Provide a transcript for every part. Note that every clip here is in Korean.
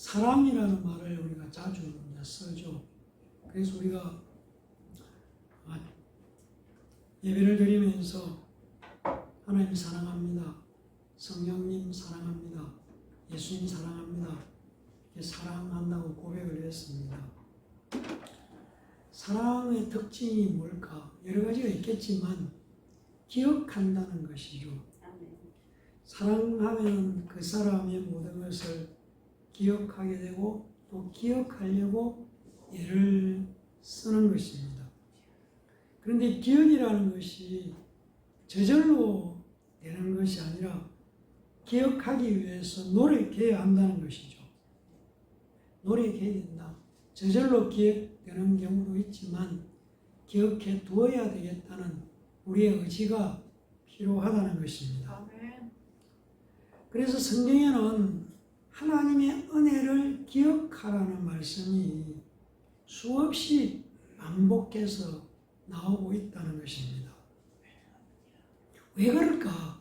사랑이라는 말을 우리가 자주 쓰죠. 그래서 우리가 예배를 드리면서 하나님 사랑합니다, 성령님 사랑합니다, 예수님 사랑합니다, 사랑한다고 고백을 했습니다. 사랑의 특징이 뭘까? 여러 가지가 있겠지만 기억한다는 것이죠. 사랑하면 그 사람의 모든 것을 기억하게 되고 또 기억하려고 애를 쓰는 것입니다. 그런데 기억이라는 것이 저절로 되는 것이 아니라 기억하기 위해서 노력해야 한다는 것이죠. 노력해야 된다. 저절로 기억되는 경우도 있지만 기억해 두어야 되겠다는 우리의 의지가 필요하다는 것입니다. 그래서 성경에는 하나님의 은혜를 기억하라는 말씀이 수없이 반복해서 나오고 있다는 것입니다. 왜 그럴까?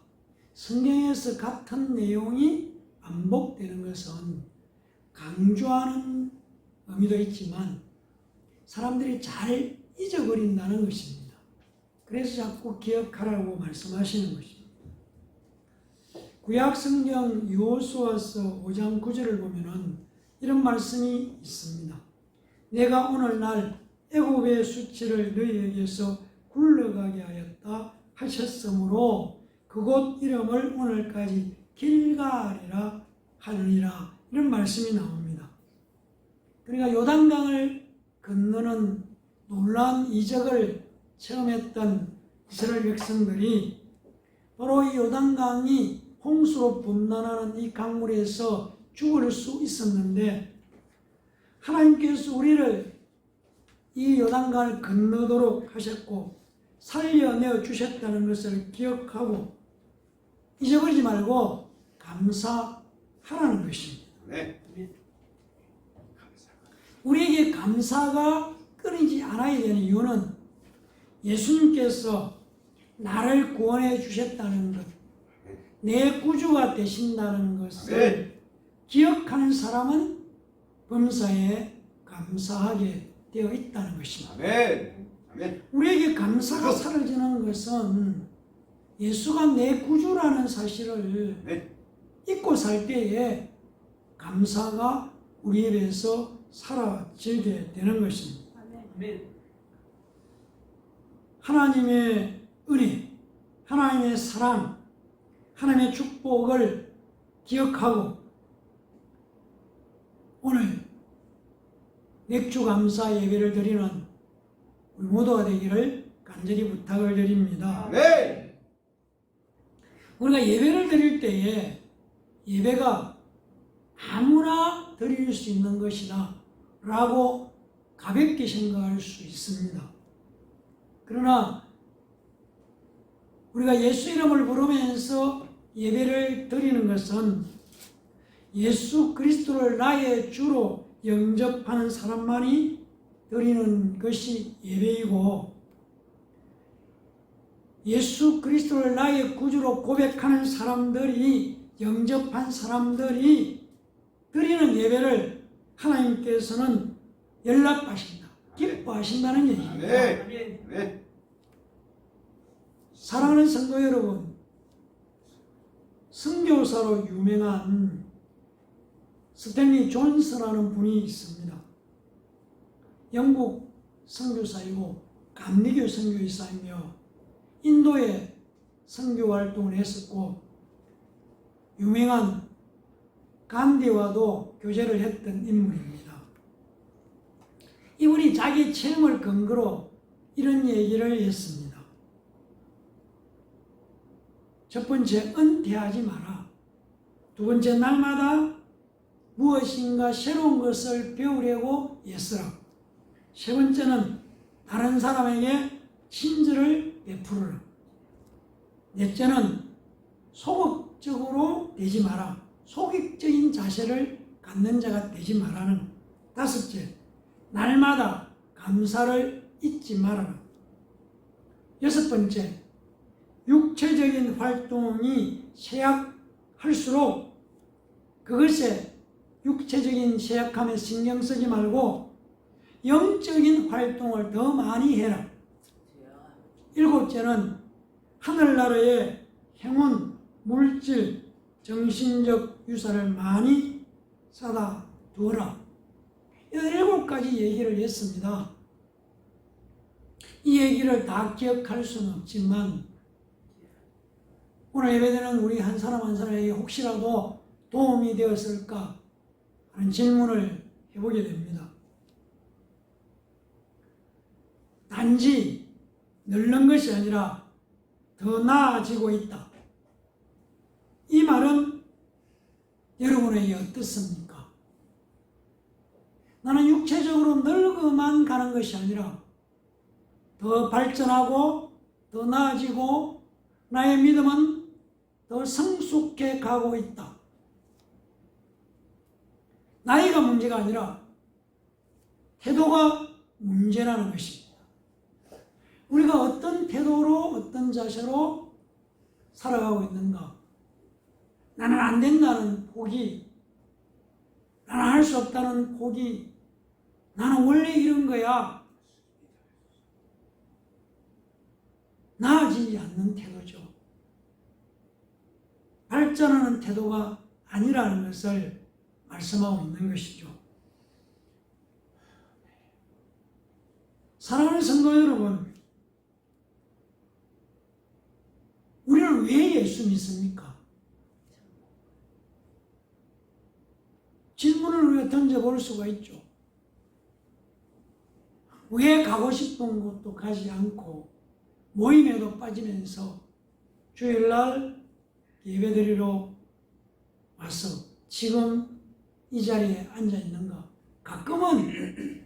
성경에서 같은 내용이 반복되는 것은 강조하는 의미도 있지만 사람들이 잘 잊어버린다는 것입니다. 그래서 자꾸 기억하라고 말씀하시는 것입니다. 구약 성경 여호수아서 5장 9절을 보면은 이런 말씀이 있습니다. 내가 오늘날 애굽의 수치를 너희에게서 굴러가게 하였다 하셨으므로 그곳 이름을 오늘까지 길갈이라 하느니라, 이런 말씀이 나옵니다. 그러니까 요단강을 건너는 놀라운 이적을 체험했던 이스라엘 백성들이 바로 이 요단강이 홍수로 분난하는 이 강물에서 죽을 수 있었는데 하나님께서 우리를 이 요단강을 건너도록 하셨고 살려내어 주셨다는 것을 기억하고 잊어버리지 말고 감사하라는 것입니다. 네. 우리에게 감사가 끊이지 않아야 되는 이유는 예수님께서 나를 구원해 주셨다는 것, 내 구주가 되신다는 것을 기억하는 사람은 범사에 감사하게 되어 있다는 것입니다. 아멘. 우리에게 감사가 사라지는 것은 예수가 내 구주라는 사실을 잊고 살 때에 감사가 우리 입에서 사라지게 되는 것입니다. 하나님의 은혜, 하나님의 사랑, 하나님의 축복을 기억하고 오늘 맥주 감사 예배를 드리는 우리 모두가 되기를 간절히 부탁을 드립니다. 네. 우리가 예배를 드릴 때에 예배가 아무나 드릴 수 있는 것이다 라고 가볍게 생각할 수 있습니다. 그러나 우리가 예수 이름을 부르면서 예배를 드리는 것은 예수 그리스도를 나의 주로 영접하는 사람만이 드리는 것이 예배이고, 예수 그리스도를 나의 구주로 고백하는 사람들이, 영접한 사람들이 드리는 예배를 하나님께서는 연락하신다, 기뻐하신다는 얘기입니다. 네. 사랑하는 성도 여러분, 선교사로 유명한 스탠리 존스라는 분이 있습니다. 영국 선교사이고 감리교 선교사이며 인도에 선교 활동을 했었고 유명한 간디와도 교제를 했던 인물입니다. 이분이 자기 체험을 근거로 이런 얘기를 했습니다. 첫 번째, 은퇴하지 마라. 두 번째, 날마다 무엇인가 새로운 것을 배우려고 애쓰라. 세 번째는 다른 사람에게 친절을 베풀어라. 넷째는 소극적으로 되지 마라. 소극적인 자세를 갖는 자가 되지 마라는. 다섯째, 날마다 감사를 잊지 말아라. 여섯 번째, 육체적인 활동이 쇠약할수록 그것에 육체적인 쇠약함에 신경 쓰지 말고 영적인 활동을 더 많이 해라. 일곱째는 하늘나라의 행운, 물질, 정신적 유산을 많이 사다 두어라. 이 7가지 얘기를 했습니다. 이 얘기를 다 기억할 수는 없지만 오늘 예배드리는 우리 한 사람 한 사람에게 혹시라도 도움이 되었을까 하는 질문을 해보게 됩니다. 단지 늙는 것이 아니라 더 나아지고 있다. 이 말은 여러분에게 어떻습니까? 나는 육체적으로 늙어만 가는 것이 아니라 더 발전하고 더 나아지고 나의 믿음은 더 성숙해 가고 있다. 나이가 문제가 아니라 태도가 문제라는 것입니다. 우리가 어떤 태도로 어떤 자세로 살아가고 있는가? 나는 안 된다는 포기, 나는 할 수 없다는 포기, 나는 원래 이런 거야. 나아지지 않는 태도죠. 발전하는 태도가 아니라는 것을 말씀하고 있는 것이죠. 사랑하는 성도 여러분, 우리는 왜 예수 믿습니까? 질문을 우리가 던져볼 수가 있죠. 왜 가고 싶은 곳도 가지 않고 모임에도 빠지면서 주일날 예배드리러 와서 지금 이 자리에 앉아 있는가? 가끔은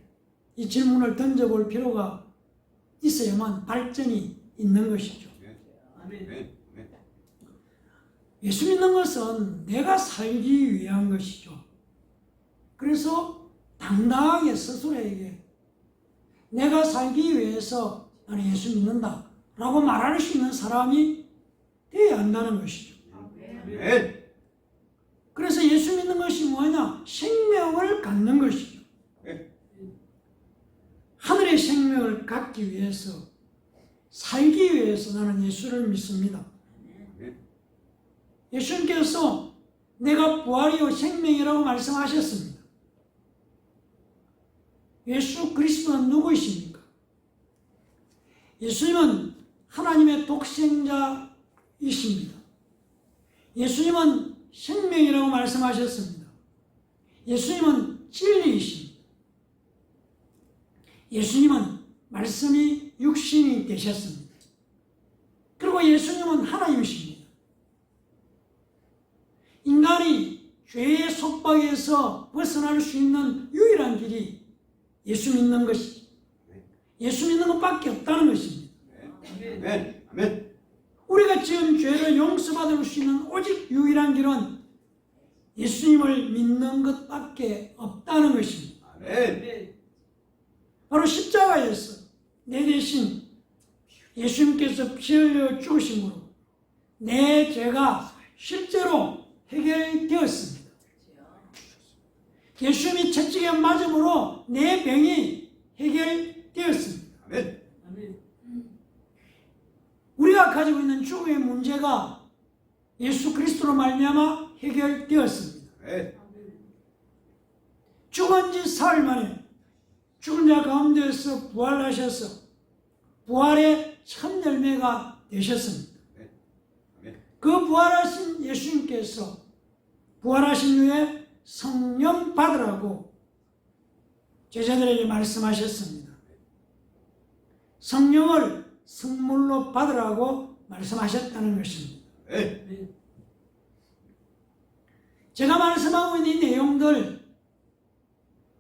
이 질문을 던져볼 필요가 있어야만 발전이 있는 것이죠. 예수 믿는 것은 내가 살기 위한 것이죠. 그래서 당당하게 스스로에게 내가 살기 위해서 나는 예수 믿는다 라고 말할 수 있는 사람이 되어야 한다는 것이죠. 그래서 예수 믿는 것이 뭐냐? 생명을 갖는 것이죠. 하늘의 생명을 갖기 위해서, 살기 위해서 나는 예수를 믿습니다. 예수님께서 내가 부활이요 생명이라고 말씀하셨습니다. 예수 그리스도는 누구이십니까? 예수님은 하나님의 독생자이십니다. 예수님은 생명이라고 말씀하셨습니다. 예수님은 진리이십니다. 예수님은 말씀이 육신이 되셨습니다. 그리고 예수님은 하나님이십니다. 인간이 죄의 속박에서 벗어날 수 있는 유일한 길이 예수 믿는 것이, 예수 믿는 것밖에 없다는 것입니다. 우리가 지은 죄를 용서받을 수 있는 오직 유일한 길은 예수님을 믿는 것밖에 없다는 것입니다. 바로 십자가에서 내 대신 예수님께서 피 흘려 죽으심으로 내 죄가 실제로 해결되었습니다. 예수님이 채찍에 맞음으로 내 병이 해결되었습니다. 우리가 가지고 있는 죽음의 문제가 예수 그리스도로 말미암아 해결되었습니다. 죽은 지 사흘 만에 죽은 자 가운데서 부활하셔서 부활의 첫 열매가 되셨습니다. 그 부활하신 예수님께서 부활하신 후에 성령 받으라고 제자들에게 말씀하셨습니다. 성령을 선물로 받으라고 말씀하셨다는 것입니다. 제가 말씀하고 있는 이 내용들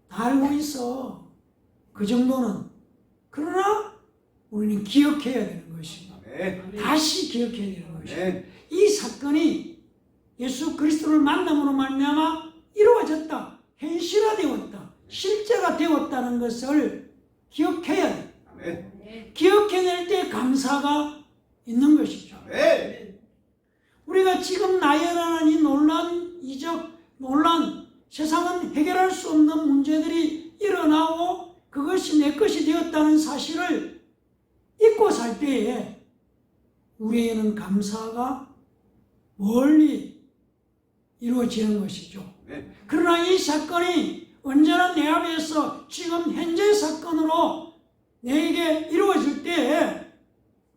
다 알고 있어. 그 정도는. 그러나 우리는 기억해야 되는 것입니다. 다시 기억해야 되는 것입니다. 이 사건이 예수 그리스도를 만남으로 말미암아 이루어졌다, 현실화되었다, 실제가 되었다는 것을 기억해야 돼. 기억해낼 때 감사가 있는 것이죠. 우리가 지금 나열하는 이 논란, 이적, 논란, 세상은 수 없는 문제들이 일어나고 그것이 내 것이 되었다는 사실을 잊고 살 때에 우리에게는 감사가 멀리 이루어지는 것이죠. 아멘. 그러나 이 사건이 언제나 내 앞에서 지금 현재 사건으로 내게 이루어질 때에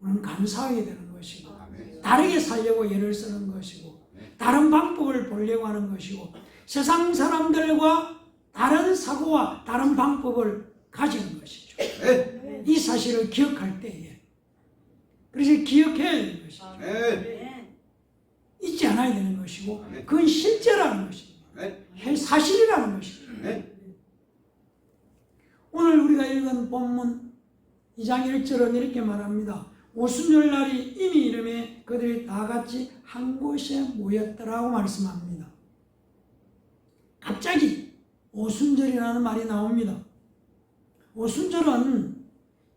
우리는 감사하게 되는 것이고 아멘. 다르게 살려고 애를 쓰는 것이고 다른 방법을 보려고 하는 것이고 세상 사람들과 다른 사고와 다른 방법을 가지는 것이죠. 아멘. 이 사실을 기억할 때에 그래서 기억해야 되는 것이죠. 아멘. 잊지 않아야 되는 것이고 아멘. 그건 실제라는 것입니다. 아멘. 사실이라는 것입니다. 아멘. 오늘 우리가 읽은 본문 2장 1절은 이렇게 말합니다. 오순절 날이 이미 이름에 그들이 다 같이 한 곳에 모였더라고 말씀합니다. 갑자기 오순절이라는 말이 나옵니다. 오순절은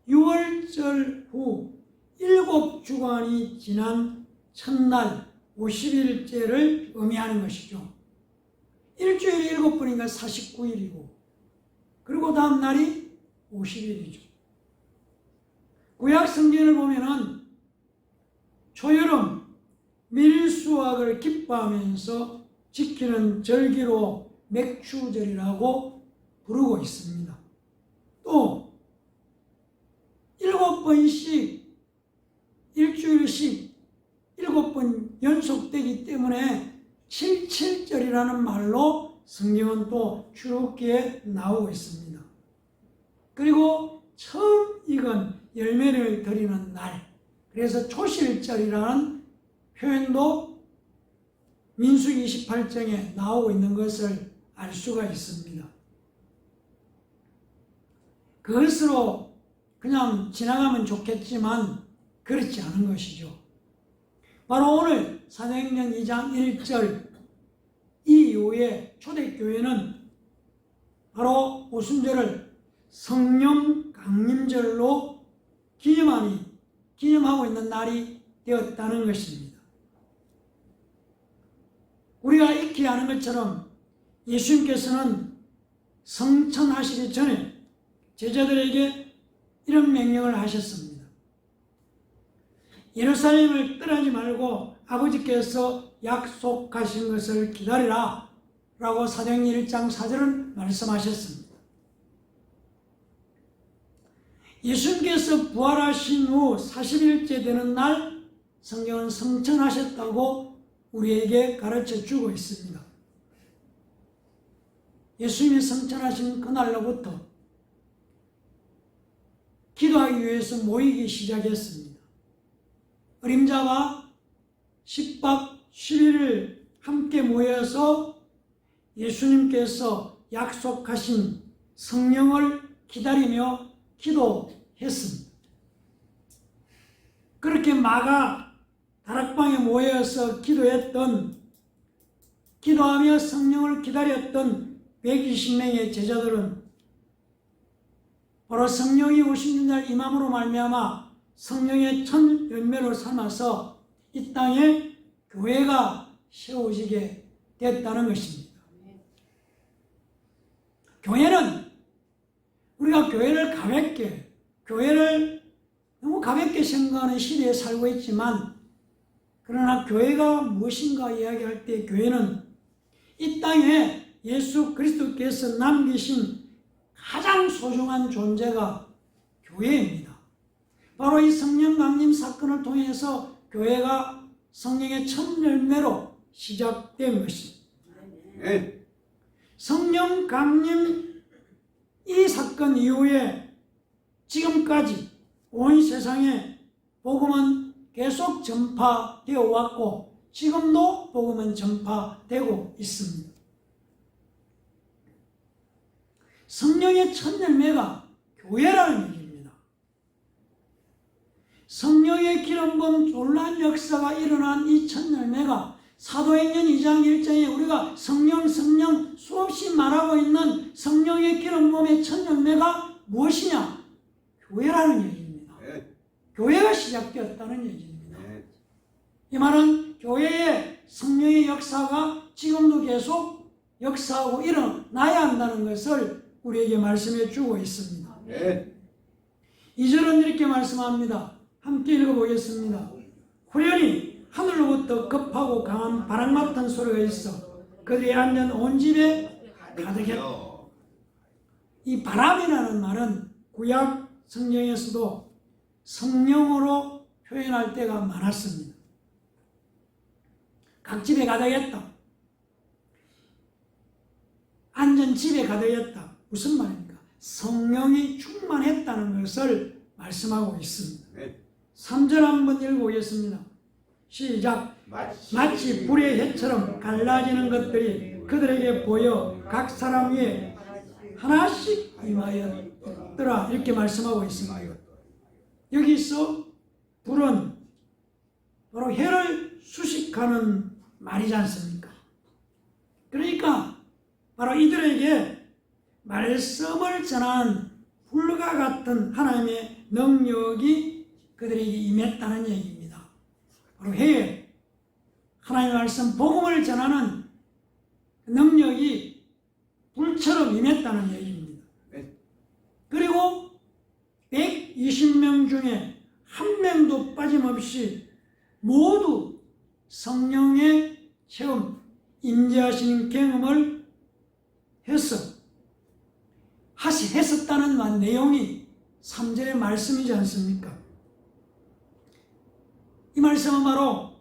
6월절 후 7주간이 지난 첫날 50일째를 의미하는 것이죠. 일주일이 7번이니까 49일이고 그리고 다음 날이 50일이죠. 구약 성경을 보면은 초여름 밀수확을 기뻐하면서 지키는 절기로 맥추절이라고 부르고 있습니다. 또 7번씩 일주일씩 7번 연속되기 때문에 77절이라는 말로 성경은 또 출애굽기에 나오고 있습니다. 그리고 처음 익은 열매를 드리는 날, 그래서 초실절이라는 표현도 민수기 28장에 나오고 있는 것을 알 수가 있습니다. 그것으로 그냥 지나가면 좋겠지만 그렇지 않은 것이죠. 바로 오늘 사도행전 2장 1절 이 이후에 초대교회는 바로 오순절을 성령 강림절로 기념하고 있는 날이 되었다는 것입니다. 우리가 익히 아는 것처럼 예수님께서는 성천하시기 전에 제자들에게 이런 명령을 하셨습니다. 예루살렘을 떠나지 말고 아버지께서 약속하신 것을 기다리라 라고 사도행전 1장 4절은 말씀하셨습니다. 예수님께서 부활하신 후 40일째 되는 날 성경은 성천하셨다고 우리에게 가르쳐 주고 있습니다. 예수님이 성천하신 그날로부터 기도하기 위해서 모이기 시작했습니다. 어림잡아 10박 11일 함께 모여서 예수님께서 약속하신 성령을 기다리며 기도했습니다. 그렇게 마가 다락방에 모여서 기도하며 성령을 기다렸던 120명의 제자들은 바로 성령이 오시는 날 임함으로 말미암아 성령의 첫 열매로 삼아서 이 땅에 교회가 세워지게 됐다는 것입니다. 교회는 우리가 교회를 너무 가볍게 생각하는 시대에 살고 있지만 그러나 교회가 무엇인가 이야기할 때 교회는 이 땅에 예수 그리스도께서 남기신 가장 소중한 존재가 교회입니다. 바로 이 성령 강림 사건을 통해서 교회가 성령의 첫 열매로 시작된 것입니다. 아멘. 성령 강림 이 사건 이후에 지금까지 온 세상에 복음은 계속 전파되어 왔고 지금도 복음은 전파되고 있습니다. 성령의 첫 열매가 교회라는 얘기입니다. 성령의 기름 부음 놀라운 역사가 일어난 이 첫 열매가 사도행전 2장 1장에 우리가 성령 수없이 말하고 있는 성령의 기름 부음의 첫 열매가 무엇이냐? 교회라는 얘기입니다. 교회가 시작되었다는 얘기입니다. 이 말은 교회의 성령의 역사가 지금도 계속 역사하고 일어나야 한다는 것을 우리에게 말씀해 주고 있습니다. 네. 2절은 이렇게 말씀합니다. 함께 읽어보겠습니다. 후련히 하늘로부터 급하고 강한 바람 같은 소리가 있어 그들이 앉은 온 집에 가득했다. 이 바람이라는 말은 구약 성경에서도 성령으로 표현할 때가 많았습니다. 각 집에 가득했다. 앉은 집에 가득했다. 무슨 말입니까? 성령이 충만했다는 것을 말씀하고 있습니다. 네. 3절 한번 읽어보겠습니다. 시작. 마치 불의 햇처럼 갈라지는 것들이 그들에게 보여 각 사람 위에 하나씩 임하였더라. 이렇게 말씀하고 있습니다. 여기서 불은 바로 해를 수식하는 말이지 않습니까? 그러니까 바로 이들에게 말씀을 전한 불과 같은 하나님의 능력이 그들에게 임했다는 얘기입니다. 바로 해에 하나님의 말씀 복음을 전하는 능력이 불처럼 임했다는 얘기입니다. 그리고 120명 중에 한 명도 빠짐없이 모두 성령의 체험, 임재하시는 경험을 했었다는 내용이 3절의 말씀이지 않습니까? 이 말씀은 바로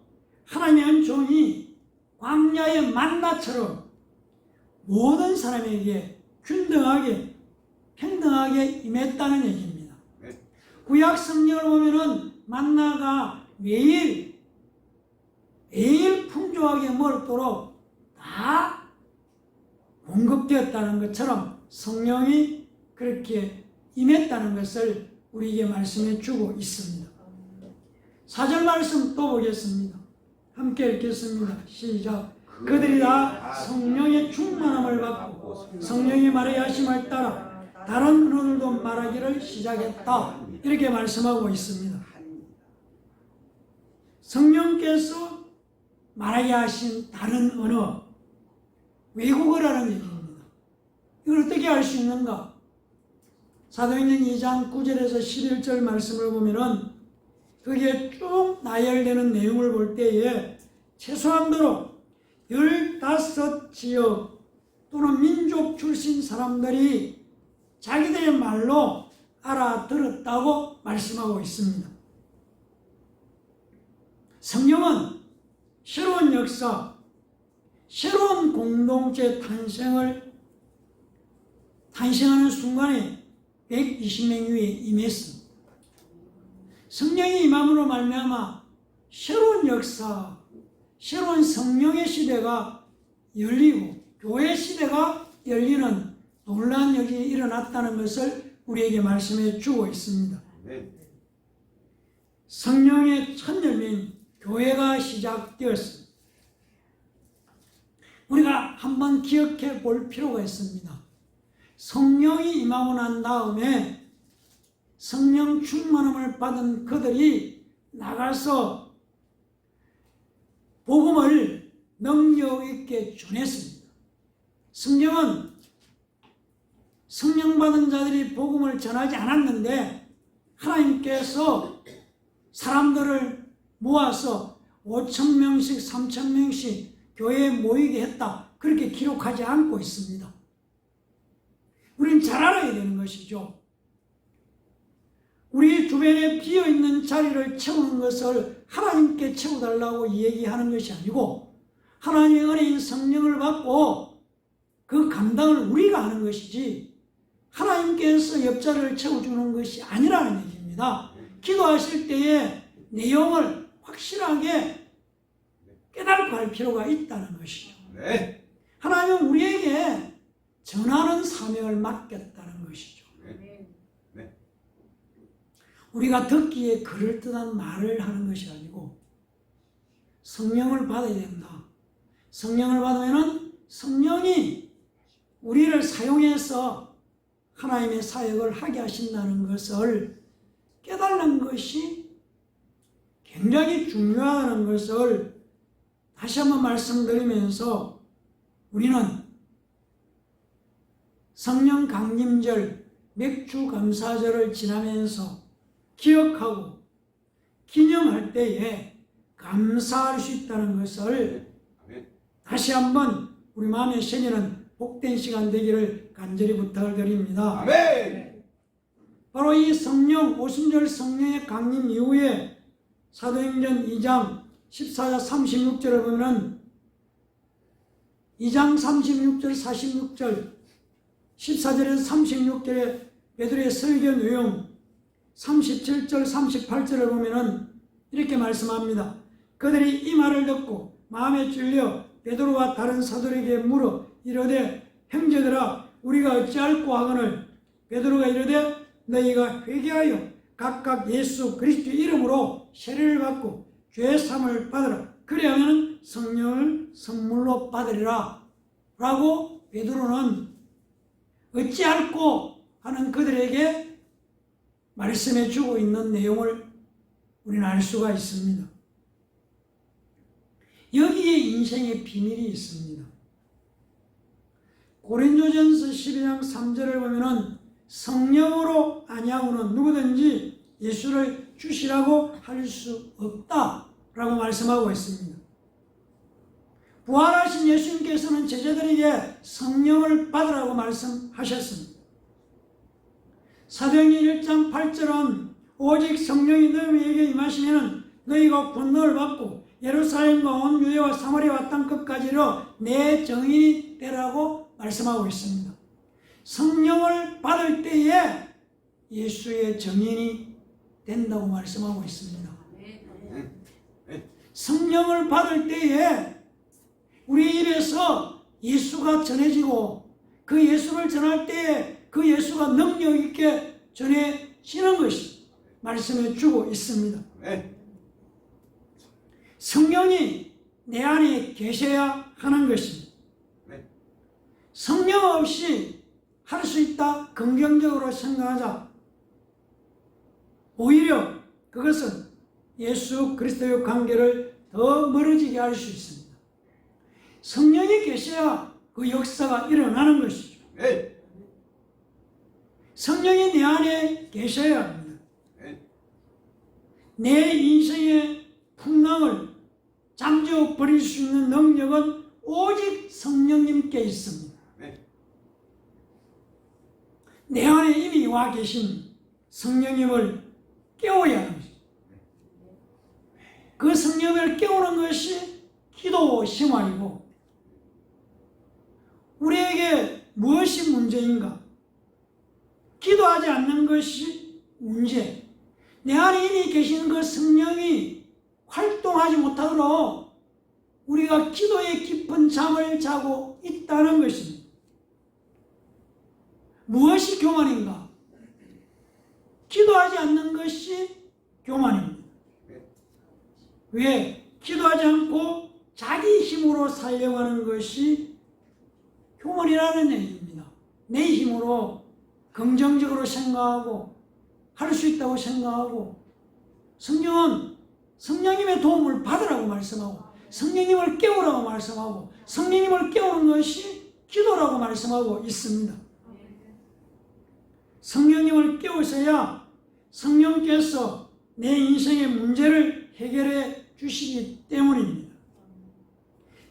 하나님의 한 종이 광야의 만나처럼 모든 사람에게 균등하게 평등하게 임했다는 얘기입니다. 구약 성경을 보면은 만나가 매일 풍족하게 먹도록 다 공급되었다는 것처럼 성령이 그렇게 임했다는 것을 우리에게 말씀해 주고 있습니다. 4절 말씀 또 보겠습니다. 함께 읽겠습니다. 시작. 그들이 다 성령의 충만함을 받고 성령의 말의 하심을 따라 다른 언어들도 말하기를 시작했다. 이렇게 말씀하고 있습니다. 성령께서 말하게 하신 다른 언어, 외국어라는 얘기입니다. 이걸 어떻게 알 수 있는가? 사도행전 2장 9절에서 11절 말씀을 보면은 거기에 쭉 나열되는 내용을 볼 때에 최소한도로 15지역 또는 민족 출신 사람들이 자기들의 말로 알아들었다고 말씀하고 있습니다. 성령은 새로운 역사, 새로운 공동체 탄생하는 순간에 120명 위에 임했습니다. 성령이 임함으로 말미암아 새로운 역사, 새로운 성령의 시대가 열리고 교회 시대가 열리는 놀라운 일이 일어났다는 것을 우리에게 말씀해 주고 있습니다. 성령의 첫 열매인 교회가 시작되었습니다. 우리가 한번 기억해 볼 필요가 있습니다. 성령이 임하고 난 다음에 성령 충만함을 받은 그들이 나가서 복음을 능력 있게 전했습니다. 성경은 성령 받은 자들이 복음을 전하지 않았는데 하나님께서 사람들을 모아서 5,000명씩 3,000명씩 교회에 모이게 했다. 그렇게 기록하지 않고 있습니다. 우리는 잘 알아야 되는 것이죠. 우리 주변에 비어있는 자리를 채우는 것을 하나님께 채워달라고 얘기하는 것이 아니고 하나님의 은혜인 성령을 받고 그 감당을 우리가 하는 것이지 하나님께서 옆자리를 채워주는 것이 아니라는 얘기입니다. 기도하실 때에 내용을 확실하게 깨닫고 할 필요가 있다는 것이죠. 네. 하나님은 우리에게 전하는 사명을 맡겼다는 것이죠. 네. 우리가 듣기에 그럴듯한 말을 하는 것이 아니고 성령을 받아야 된다. 성령을 받으면 성령이 우리를 사용해서 하나님의 사역을 하게 하신다는 것을 깨달는 것이 굉장히 중요하다는 것을 다시 한번 말씀드리면서 우리는 성령 강림절, 맥주 감사절을 지나면서 기억하고 기념할 때에 감사할 수 있다는 것을 다시 한번 우리 마음에 새기는 복된 시간 되기를 간절히 부탁을 드립니다. 아멘. 바로 이 성령, 오순절 성령의 강림 이후에 사도행전 2장 14절 36절을 보면 2장 36절 46절 14절에서 36절의 베드로의 설교 내용 37절 38절을 보면 이렇게 말씀합니다. 그들이 이 말을 듣고 마음에 찔려 베드로와 다른 사도에게 물어 이르되 형제들아 우리가 어찌할꼬 하거늘 베드로가 이르되 너희가 회개하여 각각 예수 그리스도 이름으로 세례를 받고 죄 사함을 받으라. 그리하면 성령을 선물로 받으리라. 라고 베드로는 어찌할꼬 하는 그들에게 말씀해 주고 있는 내용을 우리는 알 수가 있습니다. 여기에 인생의 비밀이 있습니다. 고린도전서 12장 3절을 보면은 성령으로 아니하고는 누구든지 예수를 주시라고 할 수 없다라고 말씀하고 있습니다. 부활하신 예수님께서는 제자들에게 성령을 받으라고 말씀하셨습니다. 사도행전 1장 8절은 오직 성령이 너희에게 임하시면 너희가 권능을 받고 예루살렘과 온 유대와 사마리아와 땅끝까지 이르러 내 증인이 되라고 말씀하고 있습니다. 성령을 받을 때에 예수의 증인이 된다고 말씀하고 있습니다. 성령을 받을 때에 우리 입에서 예수가 전해지고 그 예수를 전할 때에 그 예수가 능력 있게 전해지는 것이 말씀해 주고 있습니다. 성령이 내 안에 계셔야 하는 것입니다. 성령 없이 할 수 있다 긍정적으로 생각하자. 오히려 그것은 예수 그리스도의 관계를 더 멀어지게 할 수 있습니다. 성령이 계셔야 그 역사가 일어나는 것이죠. 성령이 내 안에 계셔야 합니다. 내 인생의 풍랑을 잠재워 버릴 수 있는 능력은 오직 성령님께 있습니다. 내 안에 이미 와 계신 성령님을 깨워야 하는 것입니다. 그 성령을 깨우는 것이 기도 생활이고 우리에게 무엇이 문제인가? 기도하지 않는 것이 문제. 내 안에 이미 계신 그 성령이 활동하지 못하도록 우리가 기도의 깊은 잠을 자고 있다는 것입니다. 무엇이 교만인가? 기도하지 않는 것이 교만입니다. 왜? 기도하지 않고 자기 힘으로 살려고 하는 것이 교만이라는 얘기입니다. 내 힘으로 긍정적으로 생각하고 할 수 있다고 생각하고 성경은 성령님의 도움을 받으라고 말씀하고 성령님을 깨우라고 말씀하고 성령님을 깨우는 것이 기도라고 말씀하고 있습니다. 성령님을 깨우셔야 성령께서 내 인생의 문제를 해결해 주시기 때문입니다.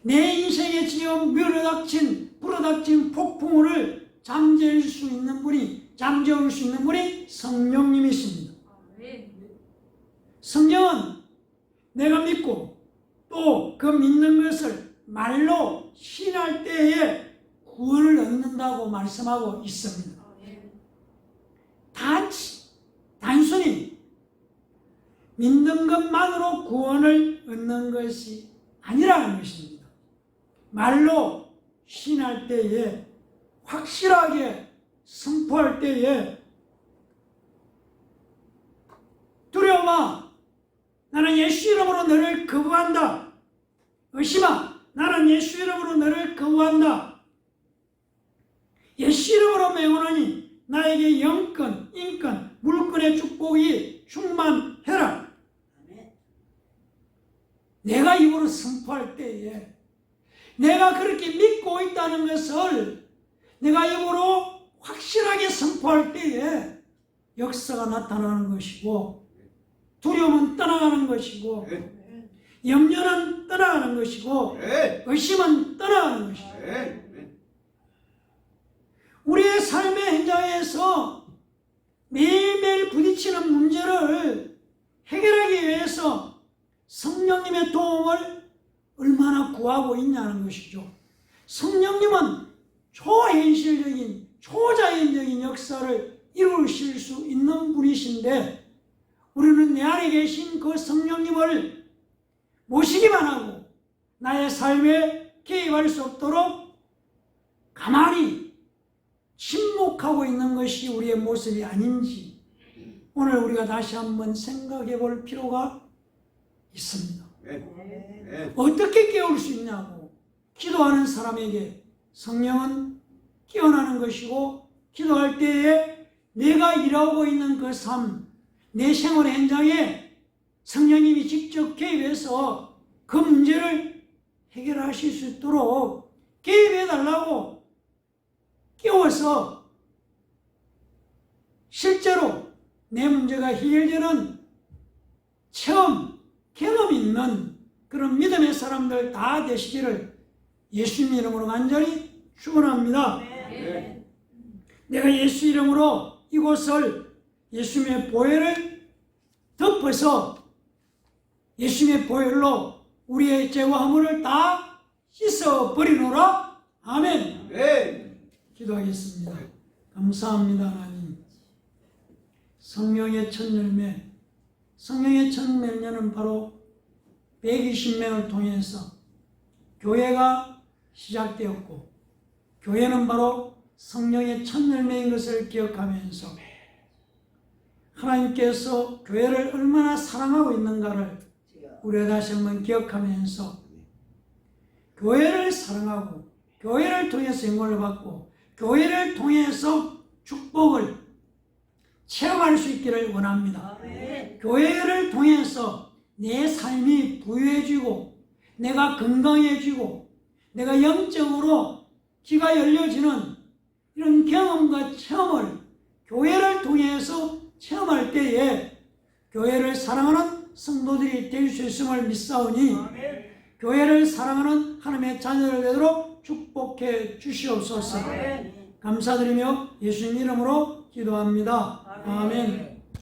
내 인생에 지금 불어닥친 폭풍우를 잠재울 수 있는 분이 성령님이십니다. 성령은 내가 믿고 또 그 믿는 것을 말로 신할 때에 구원을 얻는다고 말씀하고 있습니다. 단순히 믿는 것만으로 구원을 얻는 것이 아니라는 것입니다. 말로 신할 때에 확실하게 선포할 때에 두려움아 나는 예수 이름으로 너를 거부한다. 의심아 나는 예수 이름으로 너를 거부한다. 예수 이름으로 명하노니 나에게 영권, 인권, 물권의 축복이 충만해라. 내가 입으로 선포할 때에 내가 그렇게 믿고 있다는 것을 내가 입으로 확실하게 선포할 때에 역사가 나타나는 것이고 두려움은 떠나가는 것이고 염려는 떠나가는 것이고 의심은 떠나가는 것이고 우리의 삶의 현장에서 매일매일 부딪히는 문제를 해결하기 위해서 성령님의 도움을 얼마나 구하고 있냐는 것이죠. 성령님은 초현실적인 초자연적인 역사를 이루실 수 있는 분이신데 우리는 내 안에 계신 그 성령님을 모시기만 하고 나의 삶에 개입할 수 없도록 가만히 침묵하고 있는 것이 우리의 모습이 아닌지 오늘 우리가 다시 한번 생각해 볼 필요가 있습니다. 어떻게 깨울 수 있냐고. 기도하는 사람에게 성령은 깨어나는 것이고 기도할 때에 내가 일하고 있는 그 삶, 내 생활 현장에 성령님이 직접 개입해서 그 문제를 해결하실 수 있도록 개입해 달라고 깨워서 실제로 내 문제가 해결되는 체험, 경험이 있는 그런 믿음의 사람들 다 되시기를 예수님 이름으로 간절히 축원합니다. 내가 예수 이름으로 이곳을 예수님의 보혈을 덮어서 예수님의 보혈로 우리의 죄와 허물을 다 씻어버리노라. 아멘. 기도하겠습니다. 감사합니다 하나님. 성령의 첫 열매, 성령의 첫 열매는 바로 120명을 통해서 교회가 시작되었고 교회는 바로 성령의 첫 열매인 것을 기억하면서 하나님께서 교회를 얼마나 사랑하고 있는가를 우리가 다시 한번 기억하면서 교회를 사랑하고 교회를 통해서 영광을 받고 교회를 통해서 축복을 체험할 수 있기를 원합니다. 교회를 통해서 내 삶이 부유해지고 내가 건강해지고 내가 영적으로 귀가 열려지는 이런 경험과 체험을 교회를 통해서 체험할 때에 교회를 사랑하는 성도들이 될 수 있음을 믿사오니 교회를 사랑하는 하나님의 자녀들 되도록 축복해 주시옵소서. 감사드리며 예수님 이름으로 기도합니다. 아멘.